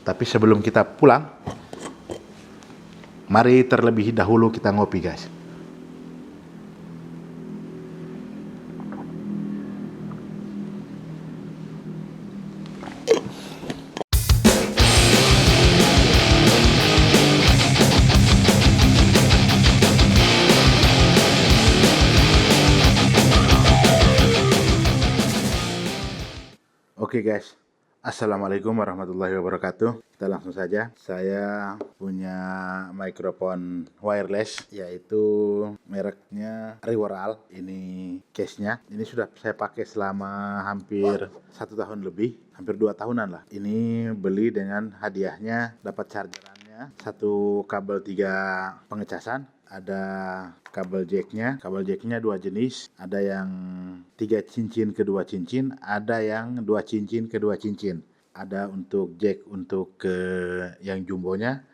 Tapi sebelum kita pulang, mari terlebih dahulu kita ngopi, guys. Oke guys, Assalamualaikum warahmatullahi wabarakatuh. Kita langsung saja. Saya punya mikrofon wireless, yaitu mereknya Rivoral. Ini case-nya. Ini sudah saya pakai selama hampir 1 tahun lebih, hampir 2 tahunan lah. Ini beli dengan hadiahnya, dapat chargerannya, satu kabel 3 pengecasan. Ada kabel jacknya 2 jenis, ada yang 3 cincin ke 2 cincin, ada yang 2 cincin ke 2 cincin. Ada untuk jack untuk ke yang jumbonya,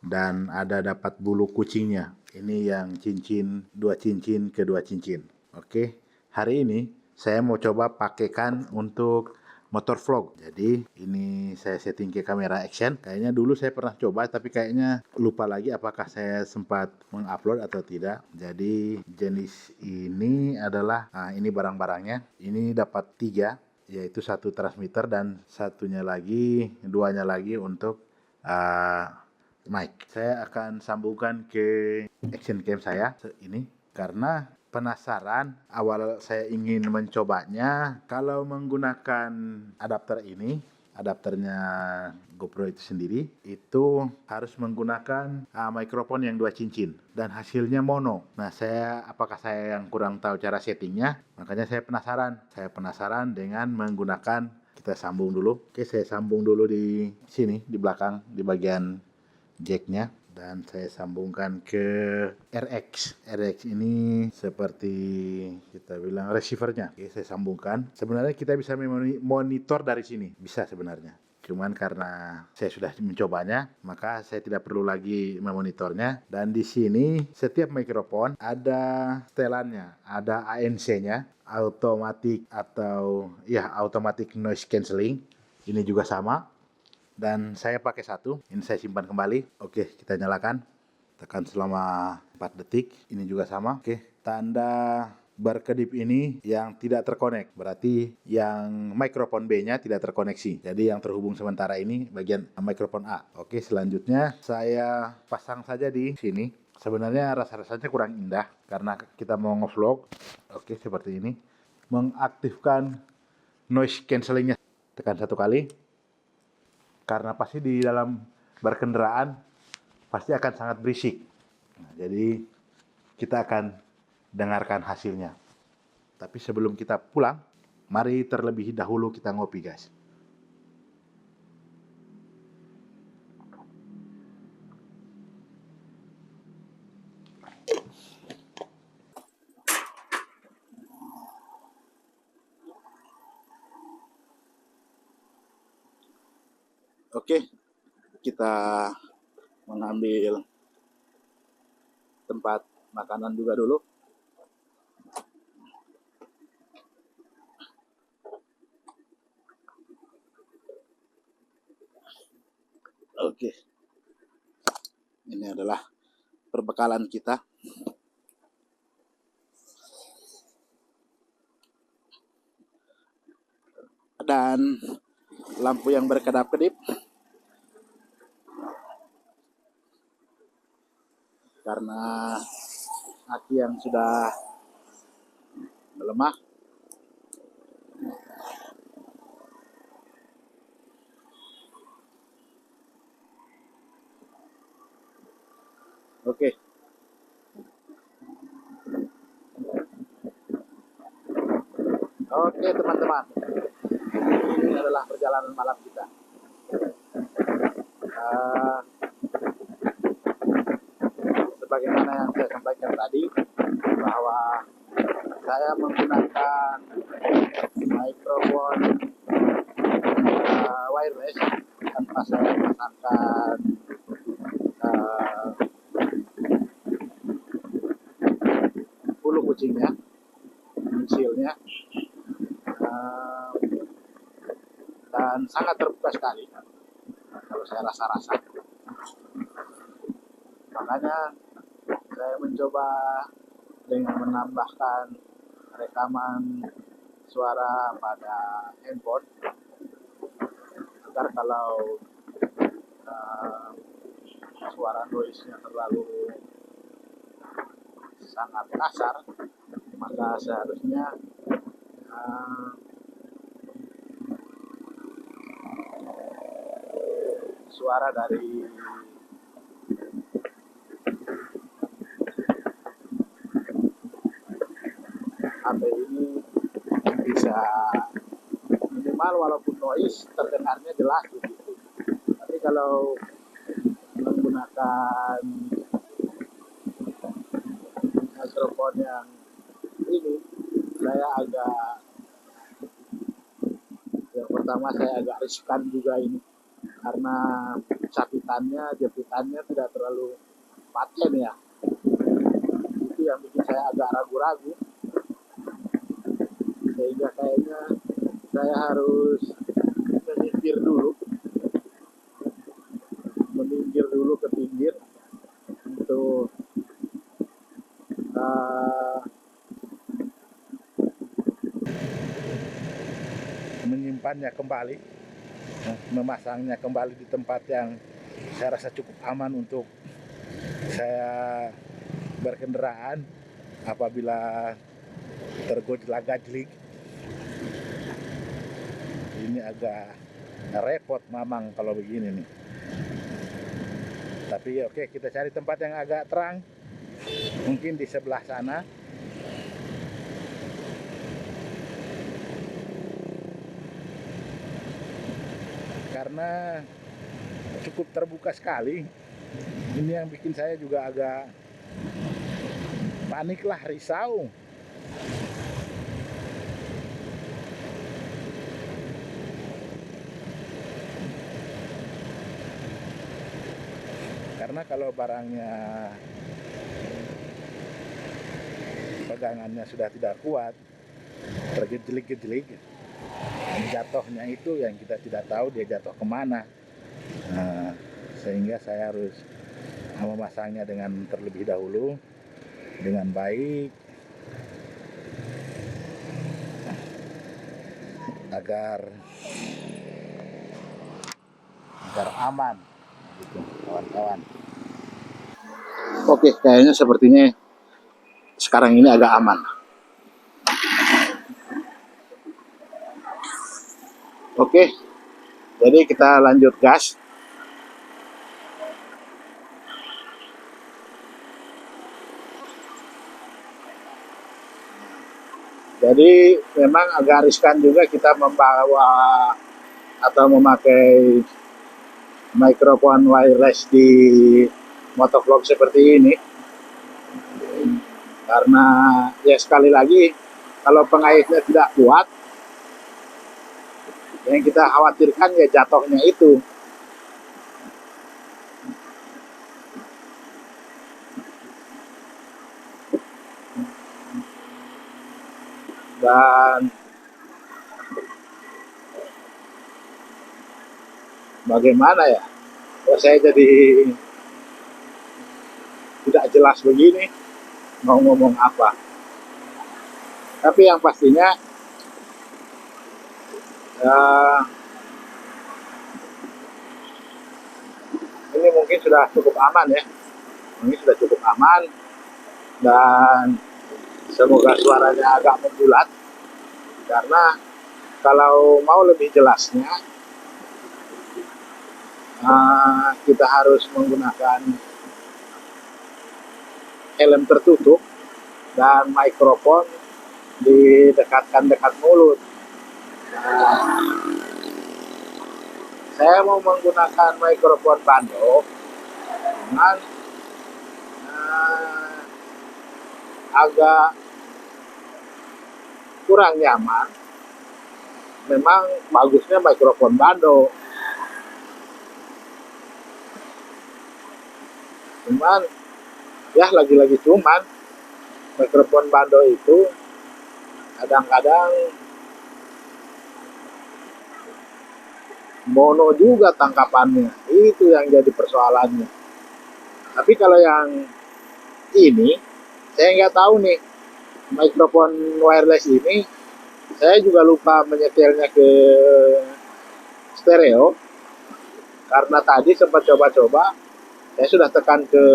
dan ada dapat bulu kucingnya. Ini yang cincin 2 cincin ke 2 cincin. Oke, hari ini saya mau coba pakaikan untuk motor vlog. Jadi ini saya setting ke kamera action. Kayaknya dulu saya pernah coba, tapi kayaknya lupa lagi apakah saya sempat mengupload atau tidak. Jadi jenis ini adalah, ini barang-barangnya. Ini dapat 3, yaitu 1 transmitter dan duanya lagi untuk mic. Saya akan sambungkan ke action cam saya ini karena penasaran. Awal saya ingin mencobanya kalau menggunakan adapter ini, adapternya GoPro itu sendiri, itu harus menggunakan mikrofon yang 2 cincin dan hasilnya mono. Nah, apakah saya yang kurang tahu cara settingnya? Makanya saya penasaran dengan menggunakan. Kita sambung dulu. Oke, saya sambung dulu di sini, di belakang, di bagian jacknya, dan saya sambungkan ke RX. RX ini seperti kita bilang receivernya. Oke, saya sambungkan. Sebenarnya kita bisa monitor dari sini, bisa sebenarnya. Cuman karena saya sudah mencobanya, maka saya tidak perlu lagi memonitornya. Dan di sini setiap mikrofon ada setelannya, ada ANC-nya, automatic automatic noise cancelling. Ini juga sama. Dan saya pakai 1, ini saya simpan kembali. Oke, kita nyalakan, tekan selama 4 detik. Ini juga sama. Oke, tanda berkedip ini yang tidak terkonek, berarti yang mikrofon B-nya tidak terkoneksi. Jadi yang terhubung sementara ini bagian mikrofon A. Oke, selanjutnya saya pasang saja di sini. Sebenarnya rasa-rasanya kurang indah karena kita mau nge-vlog. Oke, seperti ini. Mengaktifkan noise cancellingnya, tekan 1 kali. Karena pasti di dalam berkendaraan pasti akan sangat berisik. Nah, jadi kita akan dengarkan hasilnya. Tapi sebelum kita pulang, mari terlebih dahulu kita ngopi, guys. Oke, kita mengambil tempat makanan juga dulu. Oke, ini adalah perbekalan kita. Dan lampu yang berkedap-kedip karena aki yang sudah melemah. Oke. Oke, teman-teman. Ini adalah perjalanan malam kita. Sebagaimana yang saya sampaikan tadi, bahwa saya menggunakan mikrofon wireless tanpa saya pasangkan bulu kucingnya, windshield-nya, dan sangat terbuka sekali. kalau saya rasa-rasa. Makanya saya mencoba dengan menambahkan rekaman suara pada handphone agar kalau suara noise-nya terlalu sangat kasar, maka seharusnya suara dari HP ini bisa minimal walaupun noise terdengarnya jelas begitu. Tapi kalau menggunakan mikrofon yang ini, yang pertama saya agak riskan juga ini karena jepitannya tidak terlalu paten ya. Itu yang bikin saya agak ragu-ragu, sehingga kayaknya saya harus menyingkir dulu ke pinggir untuk menyimpannya kembali, memasangnya kembali di tempat yang saya rasa cukup aman untuk saya berkendaraan apabila tergojlak-gajlik. Ini agak repot mamang kalau begini nih. Tapi oke, kita cari tempat yang agak terang, mungkin di sebelah sana. Karena cukup terbuka sekali. Ini yang bikin saya juga agak panik lah, risau. Karena kalau barangnya pegangannya sudah tidak kuat, tergejlik-gejlik, jatuhnya itu yang kita tidak tahu dia jatuh kemana. Sehingga saya harus memasangnya dengan terlebih dahulu dengan baik agar aman gitu, kawan-kawan. Oke, kayaknya sepertinya sekarang ini agak aman. Oke, jadi kita lanjut gas. Jadi memang agak riskan juga kita membawa atau memakai mikrofon wireless di motovlog seperti ini. Karena ya sekali lagi, kalau pengaitnya tidak kuat, yang kita khawatirkan ya jatuhnya itu. Dan bagaimana ya, kok saya jadi tidak jelas begini mau ngomong apa. Tapi yang pastinya ini mungkin sudah cukup aman ya. Ini sudah cukup aman, dan semoga suaranya agak membulat, karena kalau mau lebih jelasnya kita harus menggunakan helm tertutup dan mikrofon didekatkan dekat mulut. Saya mau menggunakan mikrofon bando, dengan agak kurang nyaman. Memang bagusnya mikrofon bando, cuman ya lagi-lagi cuman mikrofon bando itu kadang-kadang mono juga tangkapannya, itu yang jadi persoalannya. Tapi kalau yang ini saya nggak tahu nih, mikrofon wireless ini saya juga lupa menyetelnya ke stereo, karena tadi sempat coba-coba saya sudah tekan ke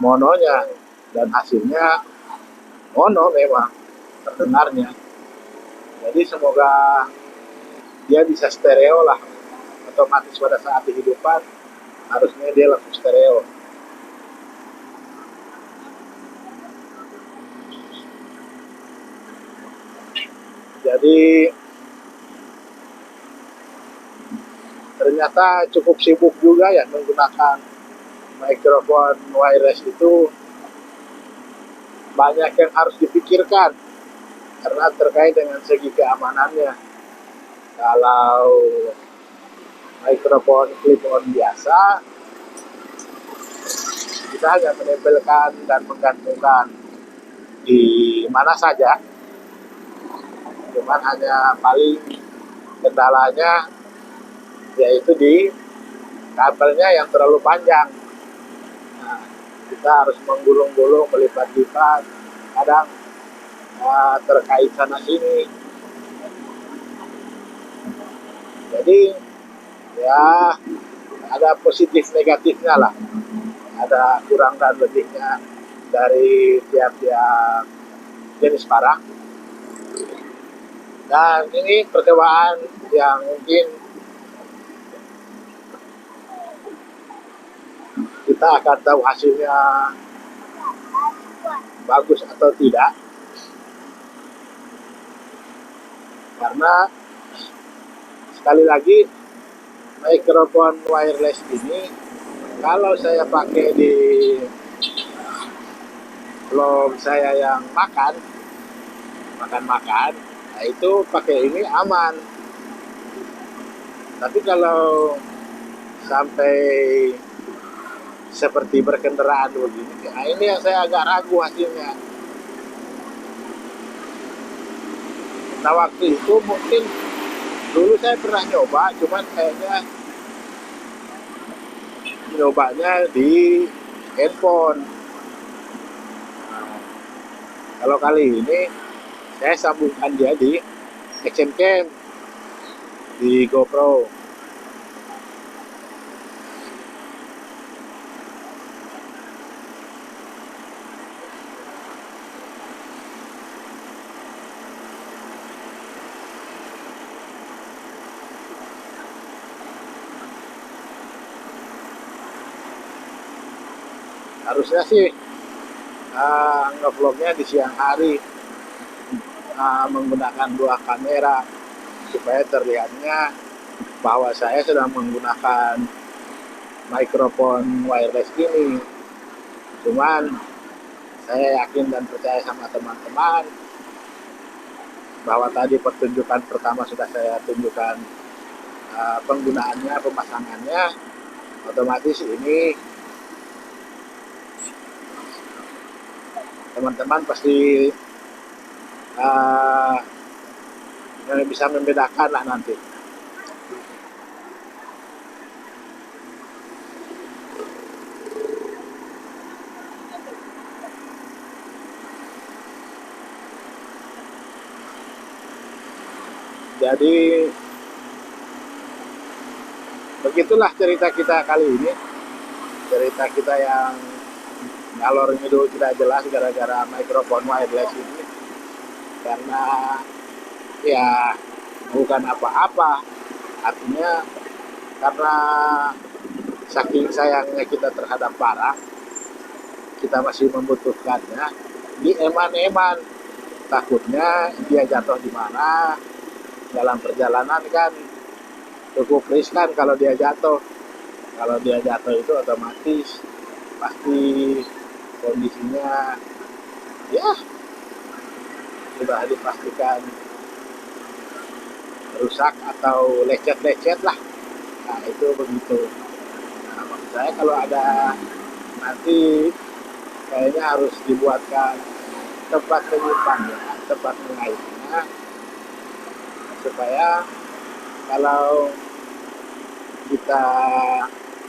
mononya dan hasilnya mono memang terdengarnya. Jadi semoga dia bisa stereo lah, otomatis pada saat kehidupan harusnya dia langsung stereo. Jadi ternyata cukup sibuk juga ya menggunakan mikrofon wireless itu, banyak yang harus dipikirkan karena terkait dengan segi keamanannya. Kalau mikrofon clip-on biasa, kita hanya menempelkan dan menggantungkan di mana saja, cuman hanya paling kendalanya yaitu di kabelnya yang terlalu panjang. Nah, kita harus menggulung-gulung, melipat-lipat, kadang terkait sana sini. Jadi ya ada positif negatifnya lah, ada kurang dan lebihnya dari tiap-tiap jenis barang. Dan ini percobaan yang mungkin kita akan tahu hasilnya bagus atau tidak, karena sekali lagi mikrofon wireless ini kalau saya pakai di vlog saya yang makan, nah itu pakai ini aman. Tapi kalau sampai seperti berkendaraan begini, nah ini yang saya agak ragu hasilnya. Nah waktu itu mungkin dulu saya pernah nyoba, cuman kayaknya nyobanya di handphone. Nah, kalau kali ini saya sambungkan dia di action cam di GoPro. Harusnya sih ngevlognya di siang hari, menggunakan dua kamera supaya terlihatnya bahwa saya sedang menggunakan mikrofon wireless ini. Cuman saya yakin dan percaya sama teman-teman bahwa tadi pertunjukan pertama sudah saya tunjukkan penggunaannya, pemasangannya, otomatis ini teman-teman pasti bisa membedakan lah nanti. Jadi begitulah cerita kita kali ini, cerita kita yang ngalor ngidul tidak jelas gara-gara mikrofon wireless ini. Karena ya bukan apa-apa, artinya karena saking sayangnya kita terhadap barang, kita masih membutuhkannya, di eman-eman, takutnya dia jatuh di mana dalam perjalanan kan cukup riskan kalau dia jatuh. Kalau dia jatuh itu otomatis pasti kondisinya ya sudah dipastikan rusak atau lecet-lecet lah. Nah itu begitu. Nah, maksud saya kalau ada nanti kayaknya harus dibuatkan tempat penyimpannya, tempat mengaitnya, supaya kalau kita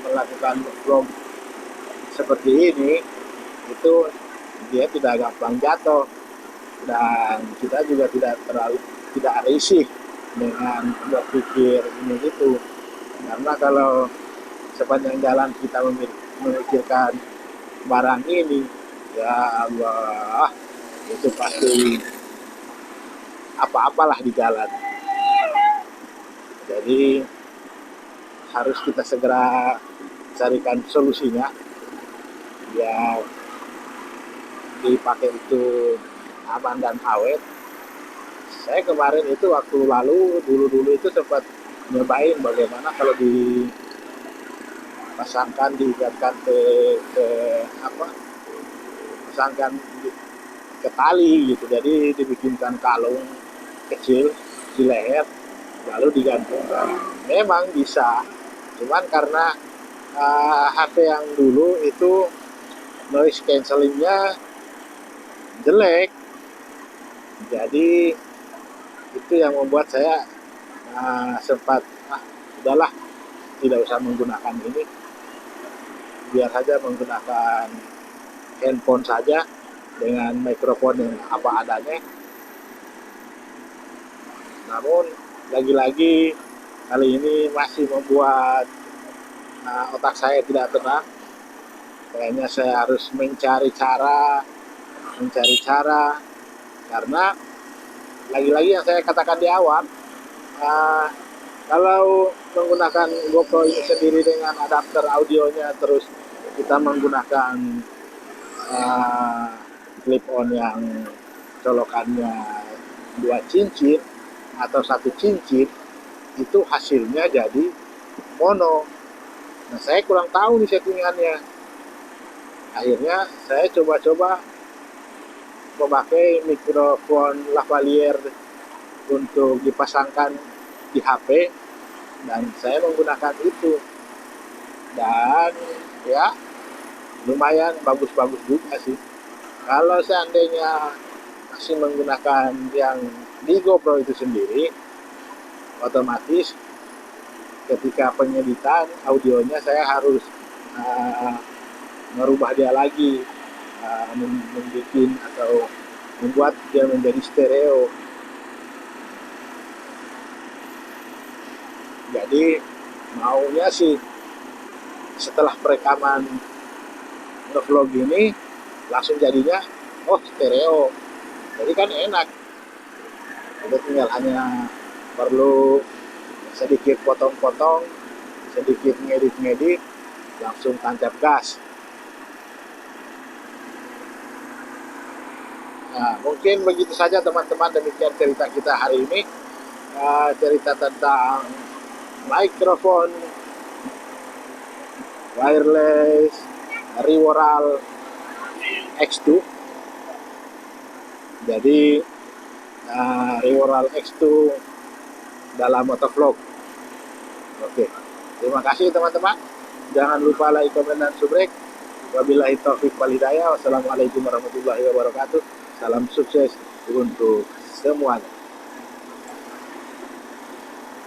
melakukan vlog seperti ini, itu dia tidak gampang jatuh, dan kita juga tidak risih dengan berpikir ini itu. Karena kalau sepanjang jalan kita memikirkan barang ini, ya Allah, itu pasti apa-apalah di jalan. Jadi harus kita segera carikan solusinya biar dipakai itu aman dan awet. Saya kemarin itu waktu lalu dulu itu sempat nyobain bagaimana kalau dipasangkan diikatkan ke apa, pasangkan ke tali gitu. Jadi dibikinkan kalung kecil di leher lalu digantungkan. Memang bisa, cuman karena HP yang dulu itu noise cancellingnya jelek, jadi itu yang membuat saya sempat udahlah, tidak usah menggunakan ini, biar saja menggunakan handphone saja dengan mikrofon yang apa adanya. Namun lagi-lagi kali ini masih membuat otak saya tidak tenang. Kayaknya saya harus mencari cara, karena lagi-lagi yang saya katakan di awal, kalau menggunakan GoPro ini sendiri dengan adapter audionya, terus kita menggunakan clip on yang colokannya 2 cincin atau 1 cincin, itu hasilnya jadi mono. Nah, saya kurang tahu nih settingannya. Akhirnya saya coba-coba memakai mikrofon lavalier untuk dipasangkan di HP, dan saya menggunakan itu, dan ya lumayan bagus-bagus juga sih. Kalau seandainya masih menggunakan yang di GoPro itu sendiri, otomatis ketika penyeditan audionya saya harus merubah dia lagi, membuat atau membuat dia menjadi stereo. Jadi maunya sih setelah perekaman ngevlog ini langsung jadinya stereo, jadi kan enak. Jadi tinggal hanya perlu sedikit potong-potong, sedikit ngedit, langsung tancap gas. Nah, mungkin begitu saja teman-teman, demikian cerita kita hari ini, cerita tentang mikrofon wireless Reworal X2. Jadi Reworal X2 dalam motovlog. Oke, terima kasih teman-teman. Jangan lupa like, komen, dan subscribe. Wabillahi taufiq wal hidayah. Wassalamualaikum warahmatullahi wabarakatuh. Salam sukses untuk semuanya.